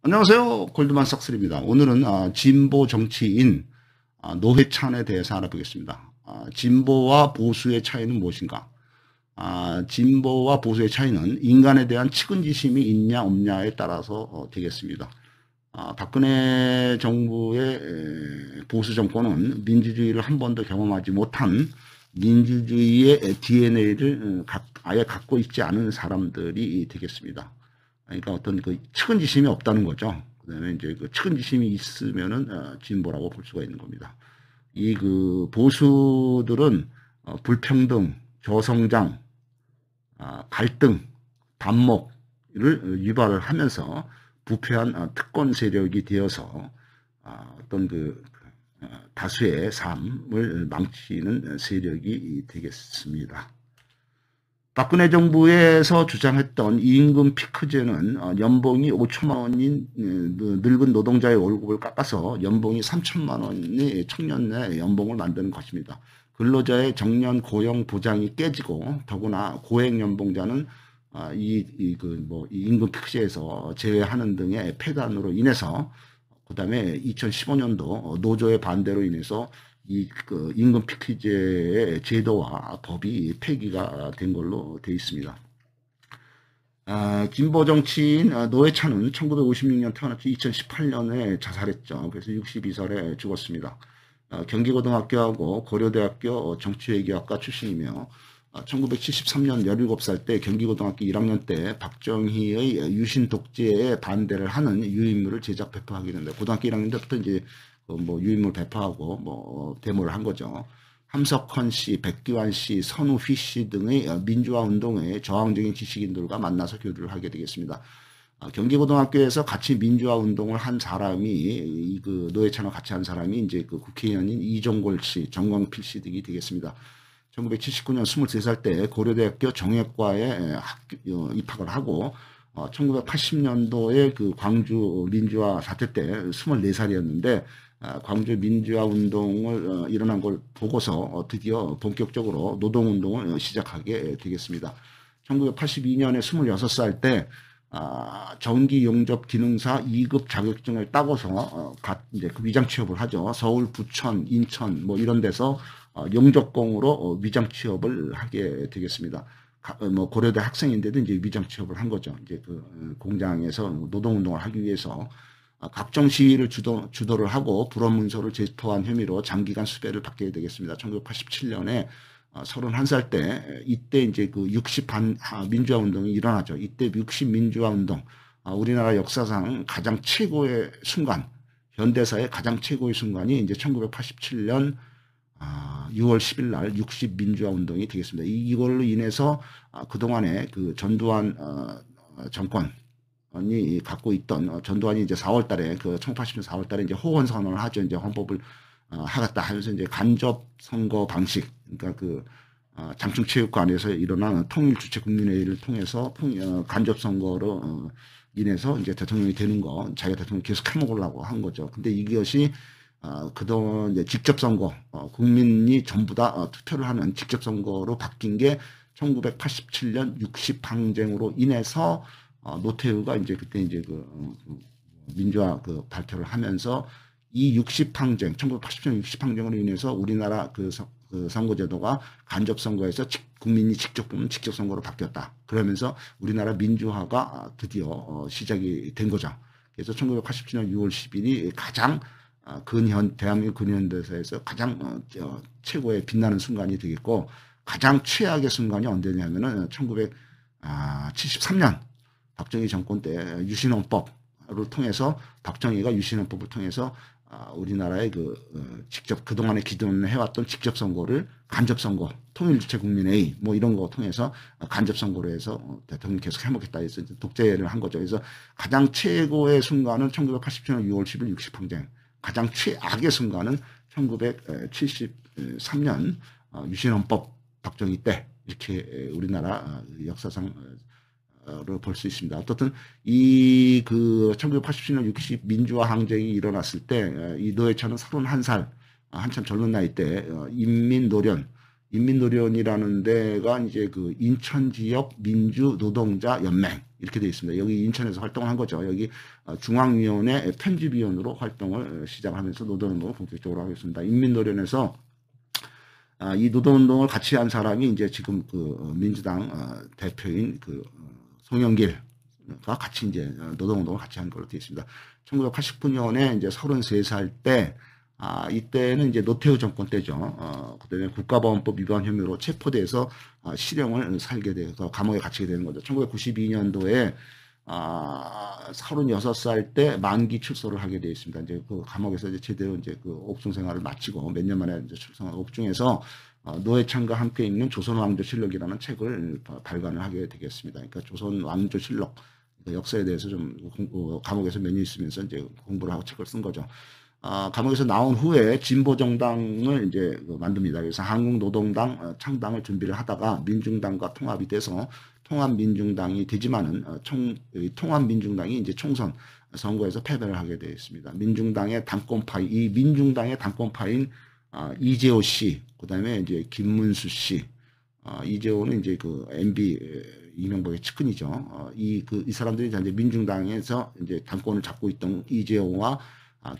안녕하세요. 골드만삭스입니다. 오늘은 진보 정치인 노회찬에 대해서 알아보겠습니다. 진보와 보수의 차이는 무엇인가? 진보와 보수의 차이는 인간에 대한 측은지심이 있냐 없냐에 따라서 되겠습니다. 박근혜 정부의 보수 정권은 민주주의를 한 번도 경험하지 못한 민주주의의 DNA를 아예 갖고 있지 않은 사람들이 되겠습니다. 그러니까 어떤 그 측은지심이 없다는 거죠. 그다음에 이제 그 측은지심이 있으면은 진보라고 볼 수가 있는 겁니다. 이 그 보수들은 불평등, 저성장, 갈등, 반목을 유발을 하면서 부패한 특권 세력이 되어서 어떤 그 다수의 삶을 망치는 세력이 되겠습니다. 박근혜 정부에서 주장했던 임금 피크제는 연봉이 5천만 원인 늙은 노동자의 월급을 깎아서 연봉이 3천만 원의 청년 내 연봉을 만드는 것입니다. 근로자의 정년 고용 보장이 깨지고 더구나 고액 연봉자는 이 임금 피크제에서 제외하는 등의 폐단으로 인해서 그다음에 2015년도 노조의 반대로 인해서 그 임금 피크제의 제도와 법이 폐기가 된 걸로 되어 있습니다. 진보 정치인 노회찬은 1956년 태어났지 2018년에 자살했죠. 그래서 62살에 죽었습니다. 경기고등학교하고 고려대학교 정치외교학과 출신이며 1973년 17살 때 경기고등학교 1학년 때 박정희의 유신 독재에 반대를 하는 유인물을 제작 배포하게 된다. 고등학교 1학년 때부터 이제 유인물 배포하고 데모를 한 거죠. 함석헌 씨, 백기환 씨, 선우휘 씨 등의 민주화 운동에 저항적인 지식인들과 만나서 교류를 하게 되겠습니다. 경기고등학교에서 같이 민주화 운동을 한 사람이 그 노회찬과 같이 한 사람이 이제 그 국회의원인 이종골 씨, 정광필 씨 등이 되겠습니다. 1979년 23살 때 고려대학교 정외과에 입학을 하고 1980년도에 그 광주 민주화 사태 때 24살이었는데 광주 민주화 운동을 일어난 걸 보고서 드디어 본격적으로 노동운동을 시작하게 되겠습니다. 1982년에 26살 때 정기 용접 기능사 2급 자격증을 따고서 이제 그 위장 취업을 하죠. 서울, 부천, 인천 이런 데서 용접공으로 위장 취업을 하게 되겠습니다. 고려대 학생인데도 이제 위장 취업을 한 거죠. 이제 그 공장에서 노동운동을 하기 위해서 각종 시위를 주도를 하고 불원 문서를 제포한 혐의로 장기간 수배를 받게 되겠습니다. 1987년에 31살 때 이때 이제 그 60 민주화 운동이 일어나죠. 이때 60 민주화 운동, 우리나라 역사상 가장 최고의 순간, 현대사의 가장 최고의 순간이 이제 1987년 6월 10일 날 60 민주화 운동이 되겠습니다. 이걸로 인해서 그동안에 그 전두환 정권이 갖고 있던 전두환이 이제 4월 달에 그 1980년 4월 달에 이제 호원 선언을 하죠. 이제 헌법을 하겠다 하면서 이제 간접 선거 방식, 그러니까 그 장충체육관에서 일어난 통일주체 국민회의를 통해서 간접 선거로 인해서 이제 대통령이 되는 거, 자기가 대통령 계속 해먹으려고 한 거죠. 근데 이것이 그동안 이제 직접 선거, 국민이 전부 다 투표를 하는 직접 선거로 바뀐 게 1987년 60 항쟁으로 인해서 노태우가 이제 그때 이제 민주화 발표를 하면서 이 60 항쟁, 1987년 60 항쟁으로 인해서 우리나라 그 선거제도가 간접 선거에서 국민이 직접 보면 직접 선거로 바뀌었다. 그러면서 우리나라 민주화가 드디어 시작이 된 거죠. 그래서 1987년 6월 10일이 가장 대한민국 근현대사에서 가장 최고의 빛나는 순간이 되겠고, 가장 최악의 순간이 언제냐면은 1973년 박정희 정권 때 유신헌법을 통해서, 박정희가 유신헌법을 통해서 우리나라의 직접 그동안에 기존에 해왔던 직접 선거를 간접 선거, 통일주체 국민회의 이런 거 통해서 간접 선거로 해서 대통령 계속 해먹겠다 해서 독재를 한 거죠. 그래서 가장 최고의 순간은 1987년 6월 10일 60 항쟁. 가장 최악의 순간은 1973년 유신헌법 박정희 때, 이렇게 우리나라 역사상으로 볼 수 있습니다. 어떻든 이 1987년 60 민주화 항쟁이 일어났을 때 이 노회찬은 31살, 한참 젊은 나이 때 인민노련, 인민노련이라는 데가 이제 그 인천 지역 민주노동자 연맹 이렇게 되어 있습니다. 여기 인천에서 활동을 한 거죠. 여기 중앙위원회 편집위원으로 활동을 시작하면서 노동운동을 본격적으로 하겠습니다. 인민노련에서 이 노동운동을 같이 한 사람이 이제 지금 그 민주당 대표인 그 송영길과 같이 이제 노동운동을 같이 한 걸로 되어 있습니다. 1989년에 이제 33살 때 이때는 이제 노태우 정권 때죠. 그다음에 국가보안법 위반 혐의로 체포돼서 실형을 살게 돼서 감옥에 갇히게 되는 거죠. 1992년도에 36살 때 만기 출소를 하게 되어 있습니다. 이제 그 감옥에서 이제 제대로 이제 그 옥중 생활을 마치고 몇 년 만에 이제 출소한 옥중에서 노회찬과 함께 읽는 조선 왕조실록이라는 책을 발간을 하게 되겠습니다. 그러니까 조선 왕조실록 역사에 대해서 좀 감옥에서 몇 년 있으면서 이제 공부를 하고 책을 쓴 거죠. 감옥에서 나온 후에 진보정당을 이제 만듭니다. 그래서 한국노동당 창당을 준비를 하다가 민중당과 통합이 돼서 통합민중당이 되지만은 통합민중당이 이제 총선 선거에서 패배를 하게 되어 있습니다. 민중당의 당권파이, 이 민중당의 당권파인 이재호 씨, 그다음에 이제 김문수 씨, 이재호는 이제 그 MB 이명박의 측근이죠. 이 사람들이 이제 민중당에서 이제 당권을 잡고 있던 이재호와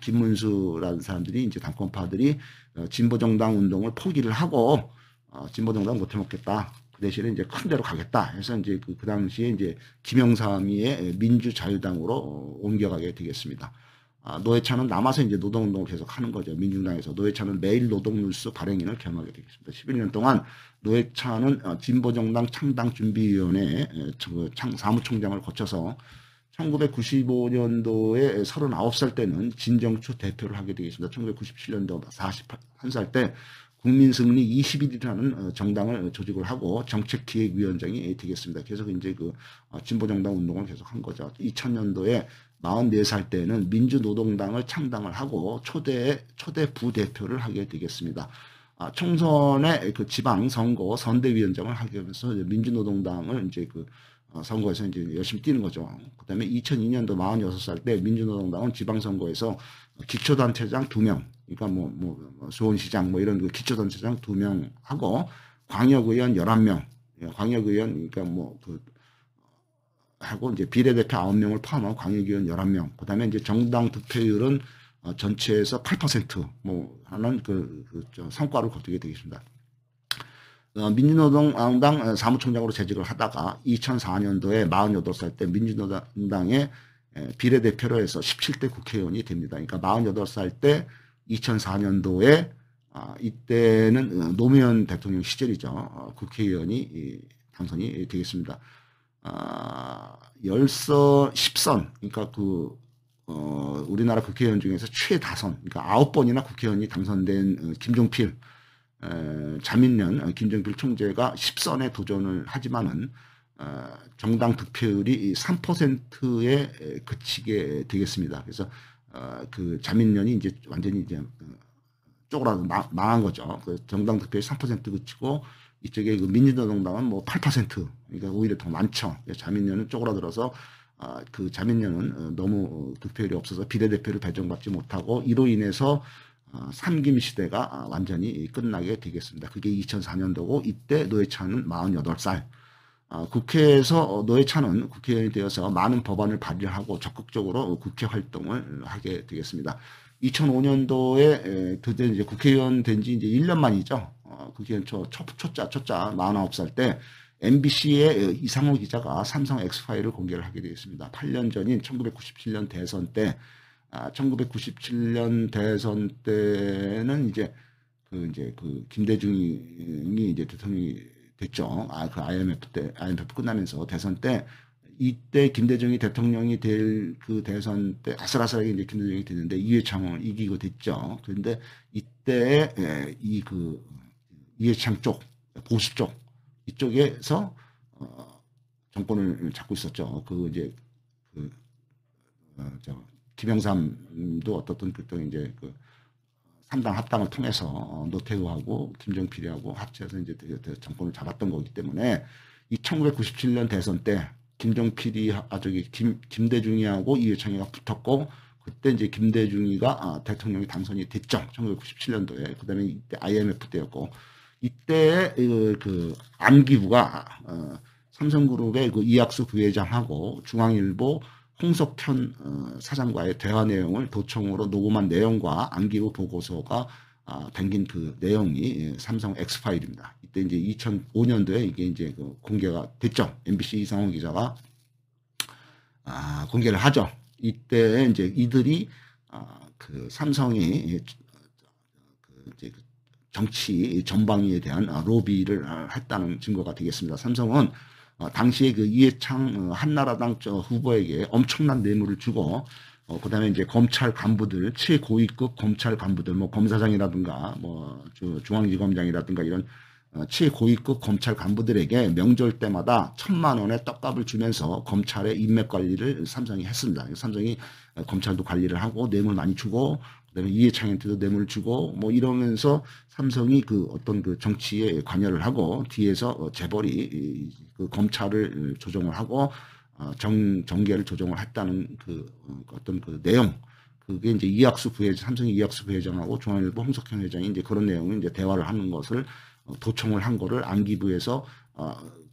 김문수라는 사람들이 이제 당권파들이 진보정당 운동을 포기를 하고 진보정당 못 해먹겠다. 그 대신에 이제 큰 데로 가겠다 해서 이제 그 당시에 이제 김영삼이의 민주자유당으로 옮겨가게 되겠습니다. 노회찬은 남아서 이제 노동운동을 계속 하는 거죠. 민중당에서. 노회찬은 매일 노동뉴스 발행인을 겸하게 되겠습니다. 11년 동안 노회찬은 진보정당 창당준비위원회 사무총장을 거쳐서 1995년도에 39살 때는 진정추 대표를 하게 되겠습니다. 1997년도 41살 때 국민승리 21이라는 정당을 조직을 하고 정책기획위원장이 되겠습니다. 계속 이제 그 진보정당 운동을 계속 한 거죠. 2000년도에 44살 때는 민주노동당을 창당을 하고 초대 부대표를 하게 되겠습니다. 총선의 그 지방선거 선대위원장을 하게 하면서 민주노동당을 이제 그 선거에서 이제 열심히 뛰는 거죠. 그 다음에 2002년도 46살 때 민주노동당은 지방선거에서 기초단체장 2명, 그러니까 수원시장 이런 그 기초단체장 2명 하고 광역의원 11명, 광역의원, 그러니까 하고 이제 비례대표 9명을 포함한 광역의원 11명, 그 다음에 이제 정당 득표율은 전체에서 8% 하는 성과를 거두게 되겠습니다. 민주노동당 사무총장으로 재직을 하다가 2004년도에 48살 때 민주노동당의 비례대표로 해서 17대 국회의원이 됩니다. 그러니까 48살 때 2004년도에 이때는 노무현 대통령 시절이죠. 국회의원이 당선이 되겠습니다. 10선, 그러니까 우리나라 국회의원 중에서 최다선, 그러니까 9번이나 국회의원이 당선된 김종필 자민련 김종필 총재가 10선에 도전을 하지만은 정당 득표율이 3%에 그치게 되겠습니다. 그래서 그 자민련이 이제 완전히 이제 쪼그라서 망한 거죠. 그 정당 득표율이 3% 그치고 이쪽에 그 민주노동당은 8%, 그러니까 오히려 더 많죠. 자민련은 쪼그라들어서 그 자민련은 너무 득표율이 없어서 비례대표를 배정받지 못하고 이로 인해서 삼김 시대가 완전히 끝나게 되겠습니다. 그게 2004년도고 이때 노회찬은 48살. 국회에서 노회찬은 국회의원이 되어서 많은 법안을 발의하고 적극적으로 국회 활동을 하게 되겠습니다. 2005년도에 드디어 이제 국회의원 된 지 이제 1년 만이죠. 국회의원 초짜 49살 때 MBC의 이상호 기자가 삼성 X파일을 공개를 하게 되겠습니다. 8년 전인 1997년 대선 때 1997년 대선 때는 이제 김대중이 이제 대통령이 됐죠. 그 IMF 끝나면서 대선 때 이때 김대중이 대통령이 될 그 대선 때 아슬아슬하게 이제 김대중이 됐는데 이회창을 이기고 됐죠. 그런데 이때 이회창 쪽 보수 쪽 이쪽에서 정권을 잡고 있었죠. 김영삼도 어떻든 그때 이제 3당 합당을 통해서 노태우하고 김정필이하고 합쳐서 이제 정권을 잡았던 거기 때문에 이 1997년 대선 때 김정필이 김대중이하고 이회창이가 붙었고 그때 이제 김대중이가 대통령이 당선이 됐죠. 1997년도에. 그다음에 이때 IMF 때였고 이때 그 안기부가 삼성그룹의 그 이학수 부회장하고 중앙일보 홍석현 사장과의 대화 내용을 도청으로 녹음한 내용과 안기부 보고서가 담긴 그 내용이 삼성 엑스파일입니다. 이때 이제 2005년도에 이게 이제 그 공개가 됐죠. MBC 이상호 기자가 공개를 하죠. 이때 이제 이들이 그 삼성이 그 이제 정치 전방위에 대한 로비를 했다는 증거가 되겠습니다. 삼성은 당시에 그 이해창 한나라당 후보에게 엄청난 뇌물을 주고 그다음에 이제 검찰 간부들 최고위급 검찰 간부들 뭐 검사장이라든가 뭐 중앙지검장이라든가 이런 최고위급 검찰 간부들에게 명절 때마다 1,000만 원의 떡값을 주면서 검찰의 인맥 관리를 삼성이 했습니다. 삼성이 검찰도 관리를 하고 뇌물 많이 주고 그다음에 이해창한테도 뇌물을 주고 뭐 이러면서 삼성이 그 어떤 그 정치에 관여를 하고 뒤에서 재벌이 그 검찰을 조정을 하고 정계를 조정을 했다는 그 어떤 그 내용. 그게 이제 이학수 부회장, 삼성의 이학수 부회장하고 중앙일보 홍석현 회장이 이제 그런 내용을 이제 대화를 하는 것을 도청을 한 거를 안기부에서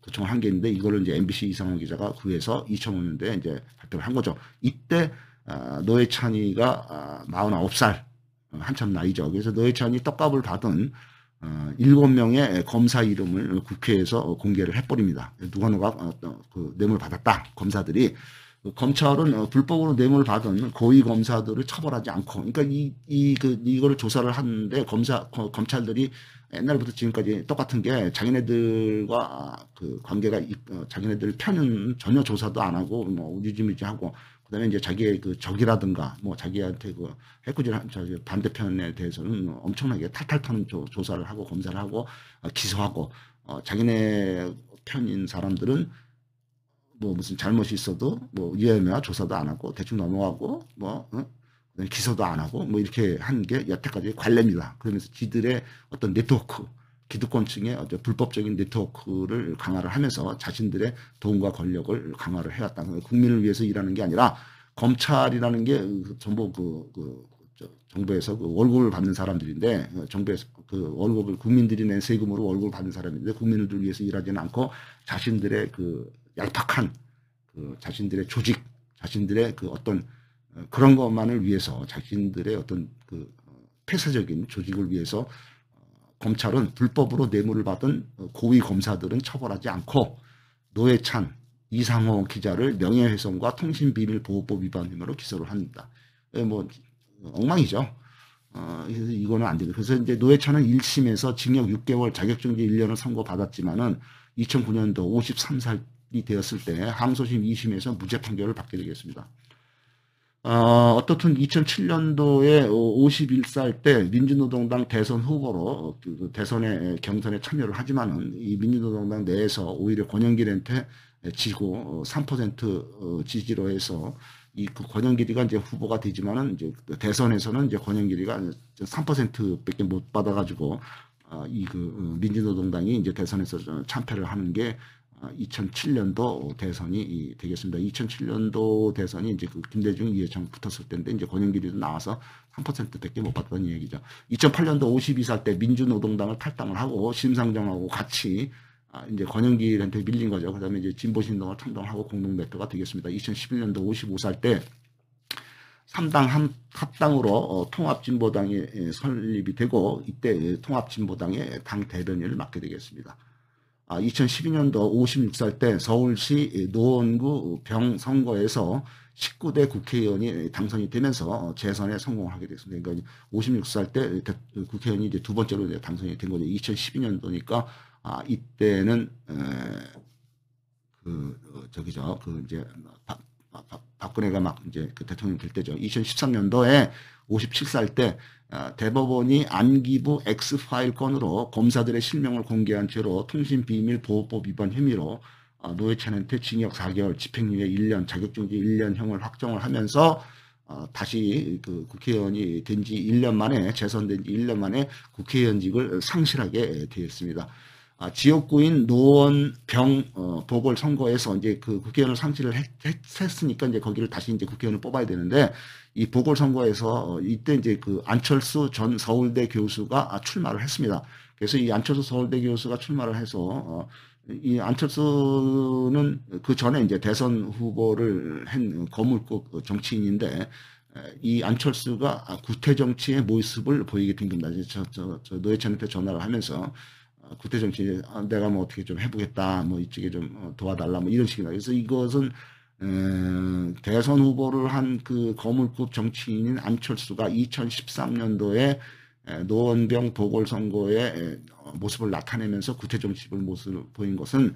도청을 한 게 있는데 이거를 이제 MBC 이상호 기자가 구해서 2005년도에 이제 발표를 한 거죠. 이때 노회찬이가 49살 한참 나이죠. 그래서 노회찬이 떡값을 받은 7명의 검사 이름을 국회에서 공개를 해버립니다. 누가 그 뇌물 받았다. 검사들이. 검찰은 불법으로 뇌물 받은 고위 검사들을 처벌하지 않고, 그러니까 이거를 조사를 하는데 검찰들이 옛날부터 지금까지 똑같은 게 자기네들과 그 관계가 자기네들 편은 전혀 조사도 안 하고 뭐 우지무지하고 그다음에 이제 자기의 그 적이라든가 뭐 자기한테 그 해코지한 반대편에 대해서는 엄청나게 탈탈 터는 조사를 하고 검사를 하고 기소하고 자기네 편인 사람들은 뭐 무슨 잘못이 있어도 뭐 유혐의와 조사도 안 하고 대충 넘어가고 뭐 기소도 안 하고 뭐 이렇게 한 게 여태까지 관례입니다. 그러면서 지들의 어떤 네트워크, 기득권층의 어떤 불법적인 네트워크를 강화를 하면서 자신들의 돈과 권력을 강화를 해왔다. 국민을 위해서 일하는 게 아니라 검찰이라는 게 전부 정부에서 그 월급을 받는 사람들인데 정부에서 그 월급을 국민들이 낸 세금으로 월급을 받는 사람인데 국민을 위해서 일하지는 않고 자신들의 그 얄팍한 그 자신들의 조직, 자신들의 그 어떤 그런 것만을 위해서 자신들의 어떤 그 폐쇄적인 조직을 위해서 검찰은 불법으로 뇌물을 받은 고위 검사들은 처벌하지 않고 노회찬, 이상호 기자를 명예훼손과 통신비밀보호법 위반 혐의로 기소를 합니다. 뭐 엉망이죠. 그래서 이거는 안 되고 그래서 이제 노회찬은 1심에서 징역 6개월, 자격정지 1년을 선고받았지만은 2009년도 53살이 되었을 때 항소심 2심에서 무죄 판결을 받게 되겠습니다. 어떻든 2007년도에 51살 때 민주노동당 대선 후보로 그 대선에 경선에 참여를 하지만은 이 민주노동당 내에서 오히려 권영길한테 지고 3% 지지로 해서 이 권영길이가 이제 후보가 되지만은 이제 대선에서는 이제 권영길이가 3%밖에 못 받아가지고 이 그 민주노동당이 이제 대선에서 참패를 하는 게 2007년도 대선이 되겠습니다. 2007년도 대선이 이제 그 김대중, 이해창 붙었을 때인데 이제 권영길이도 나와서 3%밖에 못 받았다는 얘기죠. 2008년도 52살 때 민주노동당을 탈당을 하고 심상정하고 같이 이제 권영길한테 밀린 거죠. 그다음에 이제 진보신당을 창당하고 공동대표가 되겠습니다. 2011년도 55살 때 3당 합당으로 통합진보당이 설립이 되고 이때 통합진보당의 당 대변인을 맡게 되겠습니다. 2012년도 56살 때 서울시 노원구 병선거에서 19대 국회의원이 당선이 되면서 재선에 성공하게 됐습니다. 그러니까 56살 때 국회의원이 이제 두 번째로 이제 당선이 된 거죠. 2012년도니까 이때는 이제 박근혜가 막 이제 그 대통령 될 때죠. 2013년도에 57살 때 대법원이 안기부 X파일 건으로 검사들의 실명을 공개한 죄로 통신비밀보호법 위반 혐의로 노회찬한테 징역 4개월, 집행유예 1년, 자격정지 1년형을 확정을 하면서 다시 그 국회의원이 된 지 1년 만에 재선된 지 1년 만에 국회의원직을 상실하게 되었습니다. 지역구인 노원병 보궐선거에서 이제 그 국회의원을 상실을 했으니까 이제 거기를 다시 이제 국회의원을 뽑아야 되는데 이 보궐선거에서 이때 이제 그 안철수 전 서울대 교수가 출마를 했습니다. 그래서 이 안철수 서울대 교수가 출마를 해서 이 안철수는 그 전에 이제 대선 후보를 한 거물급 정치인인데 이 안철수가 구태 정치의 모습을 보이게 된 겁니다. 저 노회찬한테 전화를 하면서 구태 정치 내가 뭐 어떻게 좀 해보겠다, 뭐 이쪽에 좀 도와달라, 뭐 이런 식이다. 그래서 이것은 대선 후보를 한 그 거물급 정치인인 안철수가 2013년도에 노원병 보궐선거의 모습을 나타내면서 구태 정치를 모습을 보인 것은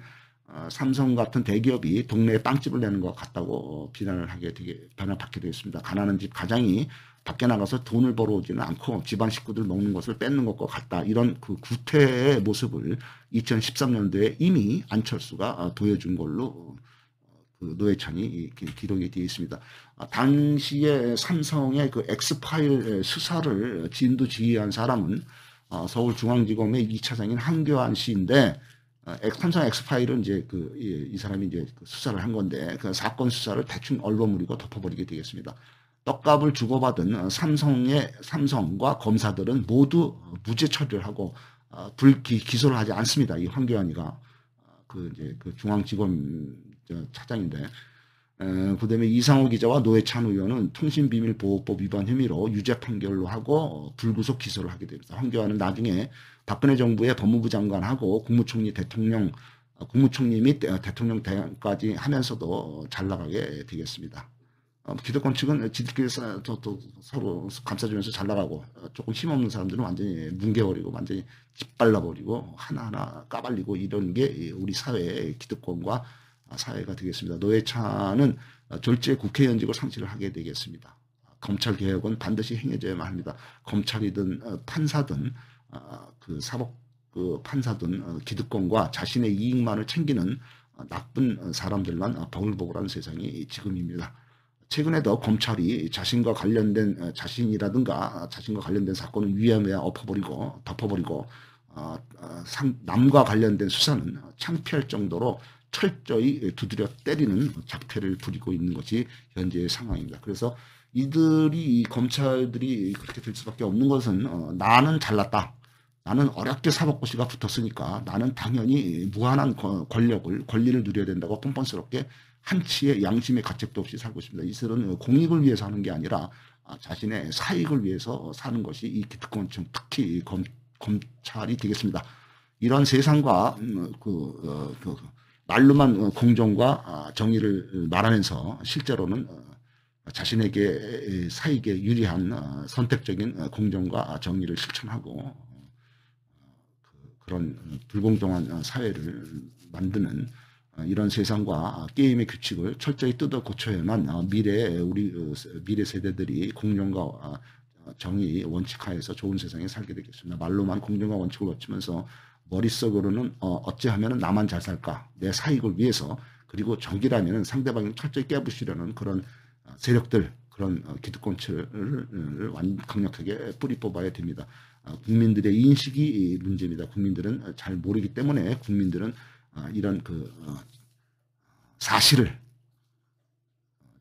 삼성 같은 대기업이 동네에 빵집을 내는 것 같다고 비난을 받게 되었습니다. 가난한 집 가장이 밖에 나가서 돈을 벌어오지는 않고 집안 식구들 먹는 것을 뺏는 것과 같다. 이런 그 구태의 모습을 2013년도에 이미 안철수가 보여준 걸로 그 노회찬이 기록이 되어 있습니다. 당시에 삼성의 그 엑스파일 수사를 진두지휘한 사람은 서울중앙지검의 2차장인 한교안 씨인데 삼성 엑스파일은 이제 이 사람이 이제 수사를 한 건데 그 사건 수사를 대충 얼버무리고 덮어버리게 되겠습니다. 떡값을 주고받은 삼성과 검사들은 모두 무죄 처리를 하고 기소를 하지 않습니다. 이 황교안이가 이제 그 중앙지검 차장인데 그다음에 이상호 기자와 노회찬 의원은 통신비밀보호법 위반 혐의로 유죄 판결로 하고 불구속 기소를 하게 됩니다. 황교안은 나중에 박근혜 정부의 법무부 장관하고 국무총리 및 대통령 대행까지 하면서도 잘 나가게 되겠습니다. 기득권 측은 지들끼리 서로 감싸주면서 잘 나가고 조금 힘없는 사람들은 완전히 뭉개버리고 완전히 짓발라버리고 하나하나 까발리고 이런 게 우리 사회의 기득권과 사회가 되겠습니다. 노회찬은 졸지에 국회의원직을 상실을 하게 되겠습니다. 검찰개혁은 반드시 행해져야만 합니다. 검찰이든 판사든 판사든 기득권과 자신의 이익만을 챙기는 나쁜 사람들만 버글버글한 세상이 지금입니다. 최근에도 검찰이 자신과 관련된 사건을 위험에 덮어버리고 남과 관련된 수사는 창피할 정도로 철저히 두드려 때리는 작태를 부리고 있는 것이 현재의 상황입니다. 그래서 이 검찰들이 그렇게 될 수밖에 없는 것은 나는 잘났다. 나는 어렵게 사법고시가 붙었으니까 나는 당연히 무한한 권리를 누려야 된다고 뻔뻔스럽게 한치의 양심의 가책도 없이 살고 있습니다. 이들은 공익을 위해서 하는 게 아니라 자신의 사익을 위해서 사는 것이 이 기득권층 특히 검찰이 되겠습니다. 이런 세상과 말로만 공정과 정의를 말하면서 실제로는 자신에게 사익에 유리한 선택적인 공정과 정의를 실천하고 그런 불공정한 사회를 만드는 이런 세상과 게임의 규칙을 철저히 뜯어 고쳐야만 미래 세대들이 공정과 정의 원칙하에서 좋은 세상에 살게 되겠습니다. 말로만 공정과 원칙을 거치면서 머릿속으로는 어찌하면 나만 잘 살까, 내 사익을 위해서, 그리고 적이라면 상대방을 철저히 깨부시려는 그런 세력들, 그런 기득권층을 강력하게 뿌리 뽑아야 됩니다. 국민들의 인식이 문제입니다. 국민들은 잘 모르기 때문에 국민들은 이런 사실을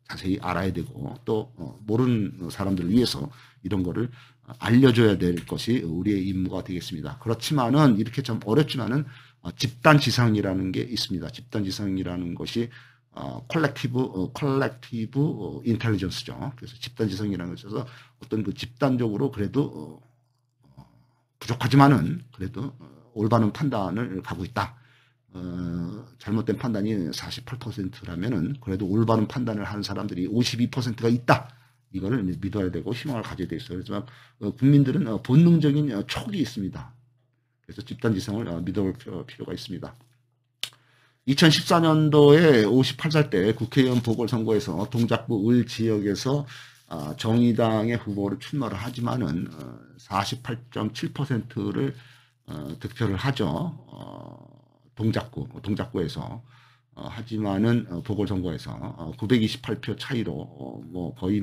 자세히 알아야 되고 또 모르는 사람들을 위해서 이런 거를 알려줘야 될 것이 우리의 임무가 되겠습니다. 그렇지만은 이렇게 좀 어렵지만은 집단지성이라는 게 있습니다. 집단지성이라는 것이 컬렉티브 인텔리전스죠. 그래서 집단지성이라는 것에서 어떤 집단적으로 그래도 부족하지만은 그래도 올바른 판단을 가고 있다. 잘못된 판단이 48%라면은 그래도 올바른 판단을 하는 사람들이 52%가 있다. 이거를 믿어야 되고 희망을 가져야 돼 있어요. 그렇지만 국민들은 본능적인 촉이 있습니다. 그래서 집단지성을 믿어볼 필요가 있습니다. 2014년도에 58살 때 국회의원 보궐선거에서 동작구 을 지역에서 정의당의 후보를 출마를 하지만은 48.7%를 득표를 하죠. 동작구에서 하지만은 보궐선거에서 928표 차이로 거의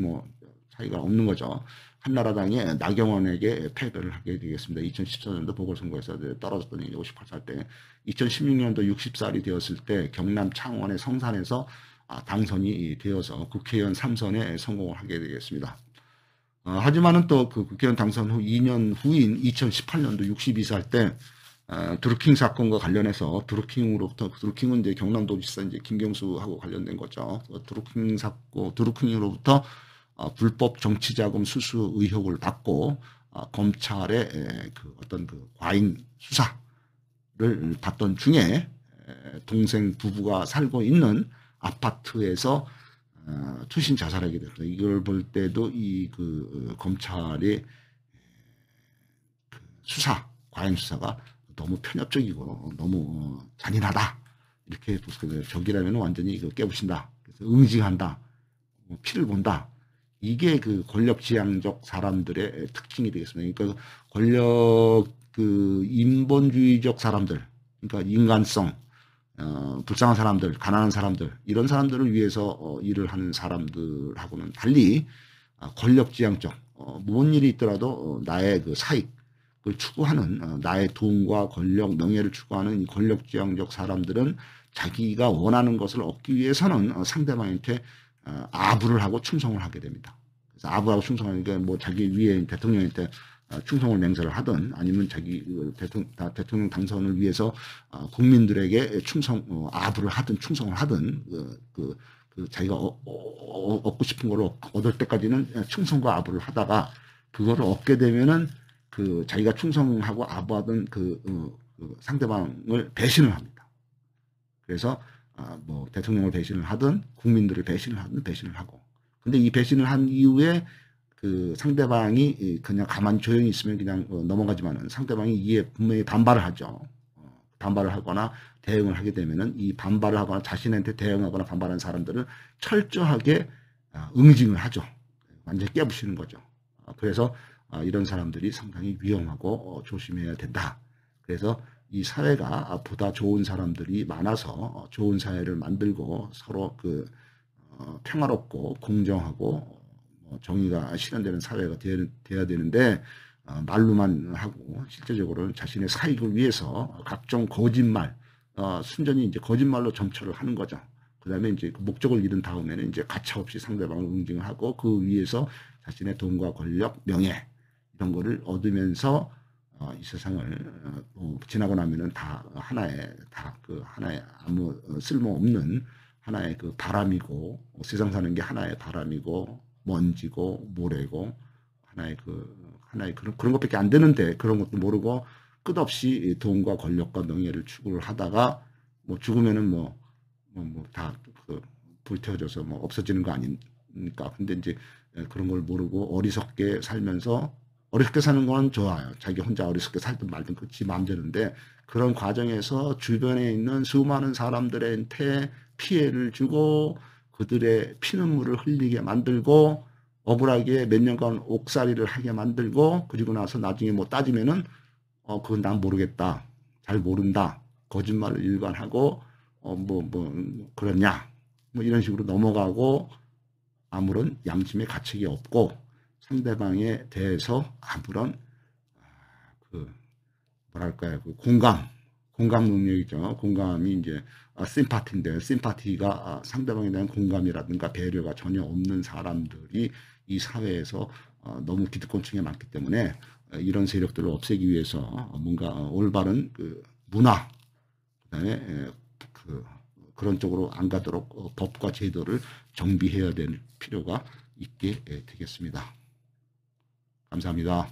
차이가 없는 거죠. 한나라당이 나경원에게 패배를 하게 되겠습니다. 2014년도 보궐선거에서 떨어졌더니 58살 때 2016년도 60살이 되었을 때 경남 창원의 성산에서 당선이 되어서 국회의원 3선에 성공을 하게 되겠습니다. 하지만은 또 그 국회의원 당선 후 2년 후인 2018년도 62살 때 드루킹 사건과 관련해서 드루킹은 이제 경남도지사 이제 김경수하고 관련된 거죠. 드루킹 사건, 드루킹으로부터 불법 정치자금 수수 의혹을 받고 검찰의 그 어떤 그 과잉 수사를 받던 중에 동생 부부가 살고 있는 아파트에서 투신 자살하게 됐다. 이걸 볼 때도 이 그 검찰의 그 수사, 과잉 수사가 너무 편협적이고 너무 잔인하다. 이렇게 보세요. 적이라면 완전히 깨부신다. 그래서 응징한다. 피를 본다. 이게 그 권력지향적 사람들의 특징이 되겠습니다. 그러니까 권력 그 인본주의적 사람들, 그러니까 인간성, 불쌍한 사람들, 가난한 사람들, 이런 사람들을 위해서 일을 하는 사람들하고는 달리 권력지향적, 무슨 일이 있더라도 나의 그 사익을 추구하는, 나의 돈과 권력, 명예를 추구하는 이 권력지향적 사람들은 자기가 원하는 것을 얻기 위해서는 상대방한테 아부를 하고 충성을 하게 됩니다. 그래서 아부하고 충성하니까 뭐 자기 위에 대통령한테 충성을 맹세를 하든 아니면 자기 대통령 당선을 위해서 국민들에게 아부를 하든 충성을 하든 자기가 얻고 싶은 걸 얻을 때까지는 충성과 아부를 하다가 그거를 얻게 되면은 그 자기가 충성하고 아부하던 그 상대방을 배신을 합니다. 그래서 뭐 대통령을 배신을 하든 국민들을 배신을 하든 배신을 하고. 근데 이 배신을 한 이후에 그 상대방이 그냥 가만히 조용히 있으면 그냥 넘어가지만은 상대방이 이에 분명히 반발을 하죠. 반발을 하거나 대응을 하게 되면은 이 반발을 하거나 자신한테 대응하거나 반발하는 사람들은 철저하게 응징을 하죠. 완전히 깨부시는 거죠. 그래서 이런 사람들이 상당히 위험하고 조심해야 된다. 그래서 이 사회가 보다 좋은 사람들이 많아서 좋은 사회를 만들고 서로 그 평화롭고 공정하고 정의가 실현되는 사회가 돼야 되는데 말로만 하고 실제적으로는 자신의 사익을 위해서 각종 거짓말, 순전히 이제 거짓말로 점철을 하는 거죠. 그다음에 이제 그 목적을 이룬 다음에는 이제 가차없이 상대방을 응징을 하고 그 위에서 자신의 돈과 권력, 명예 이런 거를 얻으면서 이 세상을 지나고 나면은 다 하나의 아무 쓸모없는 하나의 그 바람이고 세상 사는 게 하나의 바람이고 먼지고 모래고 하나의 그런 것밖에 안 되는데 그런 것도 모르고 끝없이 돈과 권력과 명예를 추구를 하다가 뭐 죽으면은 다 불태워져서 뭐 없어지는 거 아닙니까? 근데 이제 그런 걸 모르고 어리석게 살면서 어리석게 사는 건 좋아요. 자기 혼자 어리석게 살든 말든 그지 마음대로인데 그런 과정에서 주변에 있는 수많은 사람들한테 피해를 주고 그들의 피눈물을 흘리게 만들고 억울하게 몇 년간 옥살이를 하게 만들고 그리고 나서 나중에 뭐 따지면은 그건 난 모르겠다. 잘 모른다. 거짓말을 일관하고 그러냐. 뭐 이런 식으로 넘어가고 아무런 양심의 가책이 없고 상대방에 대해서 아무런 공감 능력이죠. 공감이 이제 심파티인데 심파티가 상대방에 대한 공감이라든가 배려가 전혀 없는 사람들이 이 사회에서 너무 기득권층에 많기 때문에 이런 세력들을 없애기 위해서 뭔가 올바른 그 문화 그다음에 그런 쪽으로 안 가도록 법과 제도를 정비해야 될 필요가 있게 되겠습니다. 감사합니다.